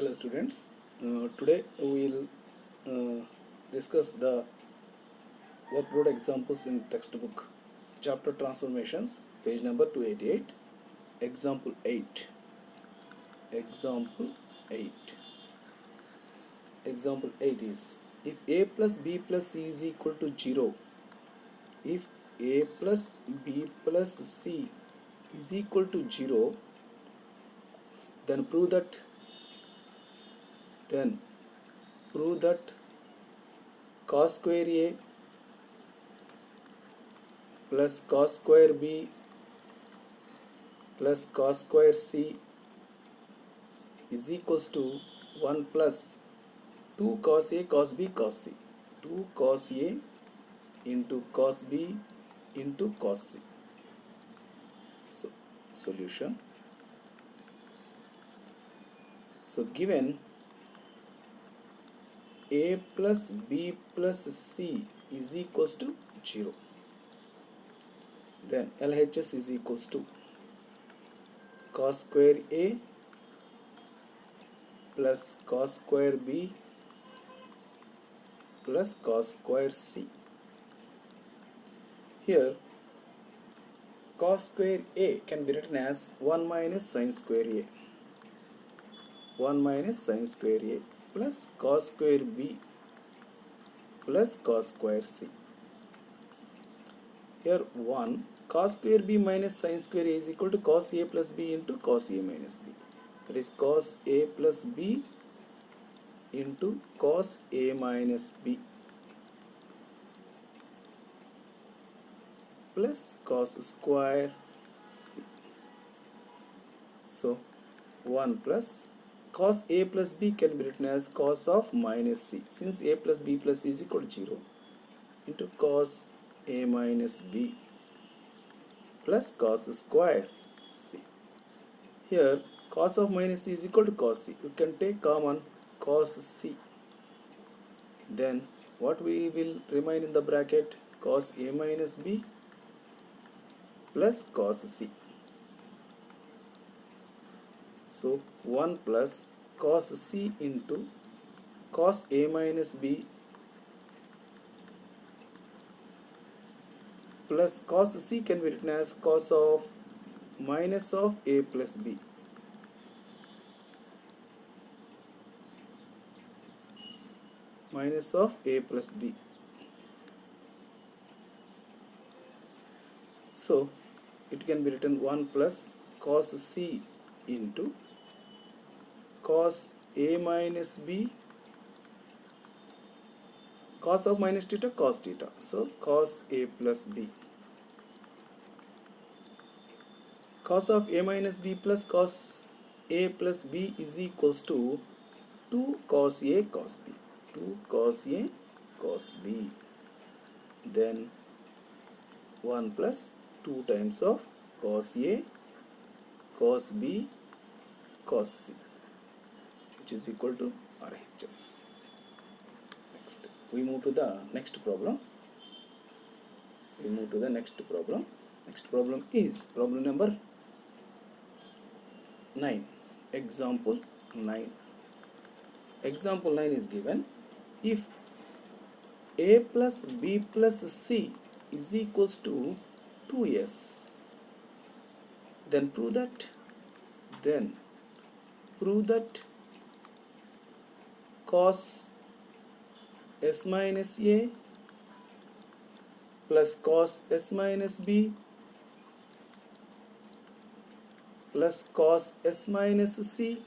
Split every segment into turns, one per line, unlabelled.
Hello students, today we will discuss the workboard examples in textbook. Chapter Transformations, page number 288. Example 8. Example 8. Example 8 is, if a plus b plus c is equal to 0, if a plus b plus c is equal to 0, then prove that cos square a plus cos square b plus cos square c is equals to 1 plus 2 cos a cos b cos c. 2 cos a into cos b into cos c. So solution. So given a plus b plus c is equals to 0, then LHS is equals to cos square a plus cos square b plus cos square c. Here cos square a can be written as 1 minus sin square a. 1 minus sin square a plus cos square b plus cos square c. Here 1 cos square b minus sin square a is equal to cos a plus b into cos a minus b. That is cos a plus b into cos a minus b plus cos square c. So 1 plus cos a plus b can be written as cos of minus c, since a plus b plus c is equal to 0, into cos a minus b plus cos square c. Here cos of minus c is equal to cos c. You can take common cos c. Then what we will remain in the bracket? Cos a minus b plus cos c. So 1 plus cos c into cos a minus b plus cos c can be written as cos of minus of a plus b. Minus of a plus b. So it can be written 1 plus cos c into cos a minus b, cos of minus theta cos theta, so cos a plus b, cos of a minus b plus cos a plus b is equals to 2 cos a cos b, 2 cos a cos b, then 1 plus 2 times of cos a cos b cos c, which is equal to RHS. Next, we move to the next problem. Next problem is problem number 9. Example 9. Example 9 is given, if a plus b plus c is equals to 2s, then prove that cos s minus a plus cos s minus b plus cos s minus c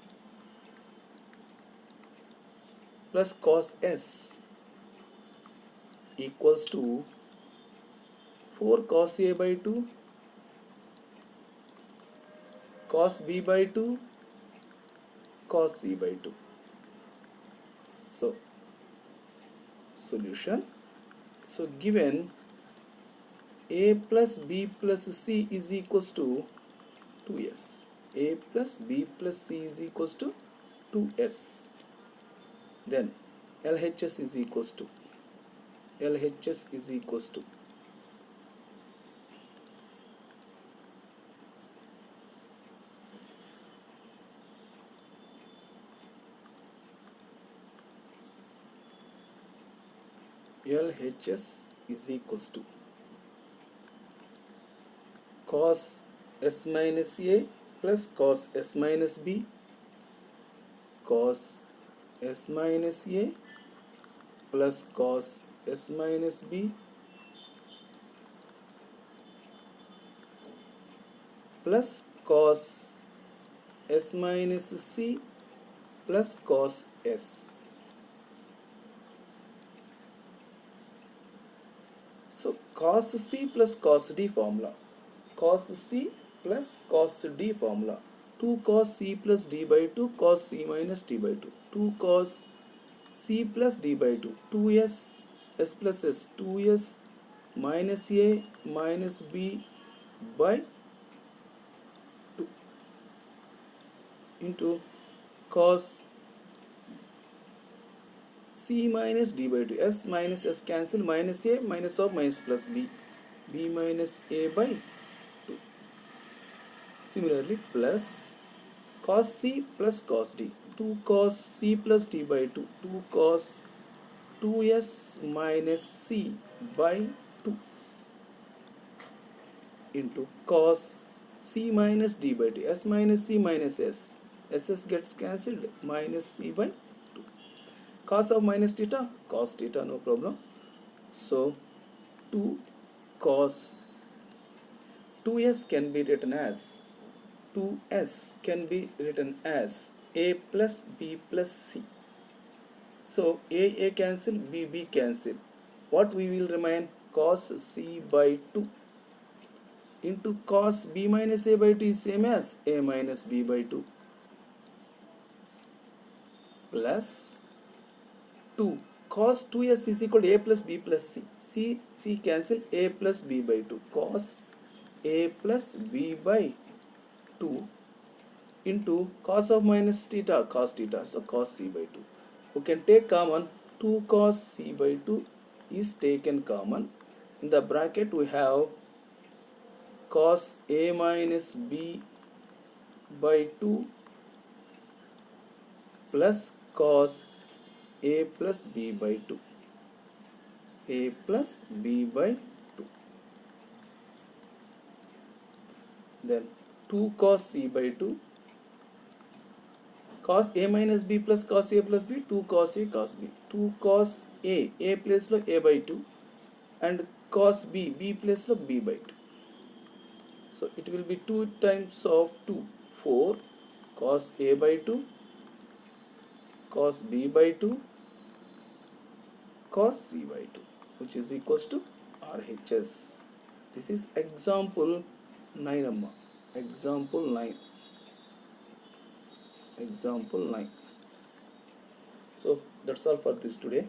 plus cos s equals to 4 cos a by 2 cos b by 2 cos c by 2. So solution. So given a plus b plus c is equals to 2s, a plus b plus c is equals to 2s, then LHS is equals to LHS is equals to cos S minus A plus cos S minus B, cos S minus A plus cos S minus B plus cos S minus C plus cos S. So cos C plus cos D formula, cos C plus cos D formula, 2 cos C plus D by 2 cos C minus D by 2, 2 cos C plus D by 2, 2s S plus S, 2s minus A minus B by 2 into cos C minus D by 2, S minus S cancel, minus A minus of minus plus B, B minus A by 2. Similarly plus cos C plus cos D, 2 cos C plus D by 2, 2 cos 2s minus C by 2 into cos C minus D by 2, S minus C minus S, SS gets cancelled, minus C by 2. Cos of minus theta, cos theta, no problem. So 2 cos 2s can be written as 2s can be written as A plus B plus C. So A cancel, B cancel. What we will remain? Cos C by 2 into cos B minus A by 2 is same as A minus B by 2 plus 2 cos 2s is equal to A plus B plus C. C cancel, A plus B by 2, cos A plus B by 2 into cos of minus theta, cos theta, so cos C by 2. We can take common, 2 cos C by 2 is taken common. In the bracket we have cos A minus B by 2 plus cos A plus B by 2, A plus B by 2. Then 2 cos C by 2, cos A minus B plus cos A plus B, 2 cos A cos B, 2 cos A place lo A by 2 and cos B place lo B by 2. So it will be 2 times of 2, 4 cos A by 2 cos B by 2 cos C by 2, which is equals to RHS. This is example 9 amma. Example 9. Example 9. So that's all for this today.